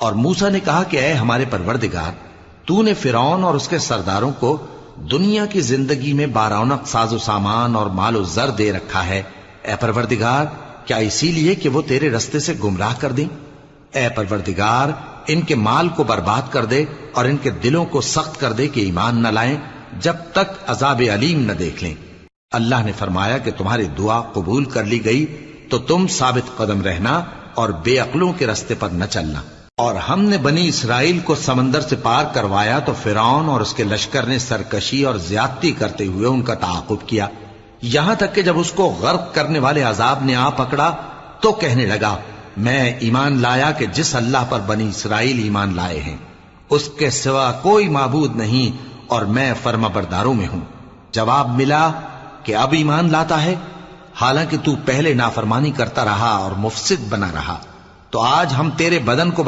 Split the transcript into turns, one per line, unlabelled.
اور موسیٰ نے کہا کہ اے ہمارے پروردگار، تو نے فرعون اور اس کے سرداروں کو دنیا کی زندگی میں بارونق ساز و سامان اور مال و زر دے رکھا ہے، اے پروردگار کیا اسی لیے کہ وہ تیرے رستے سے گمراہ کر دیں؟ اے پروردگار ان کے مال کو برباد کر دے اور ان کے دلوں کو سخت کر دے کہ ایمان نہ لائیں جب تک عذاب علیم نہ دیکھ لیں۔ اللہ نے فرمایا کہ تمہاری دعا قبول کر لی گئی تو تم ثابت قدم رہنا اور بے عقلوں کے رستے پر نہ چلنا۔ اور ہم نے بنی اسرائیل کو سمندر سے پار کروایا تو فرعون اور اس کے لشکر نے سرکشی اور زیادتی کرتے ہوئے ان کا تعاقب کیا، یہاں تک کہ جب اس کو غرق کرنے والے عذاب نے آ پکڑا تو کہنے لگا میں ایمان لایا کہ جس اللہ پر بنی اسرائیل ایمان لائے ہیں اس کے سوا کوئی معبود نہیں اور میں فرما برداروں میں ہوں۔ جواب ملا کہ اب ایمان لاتا ہے حالانکہ تو پہلے نافرمانی کرتا رہا اور مفسد بنا رہا، تو آج ہم تیرے بدن کو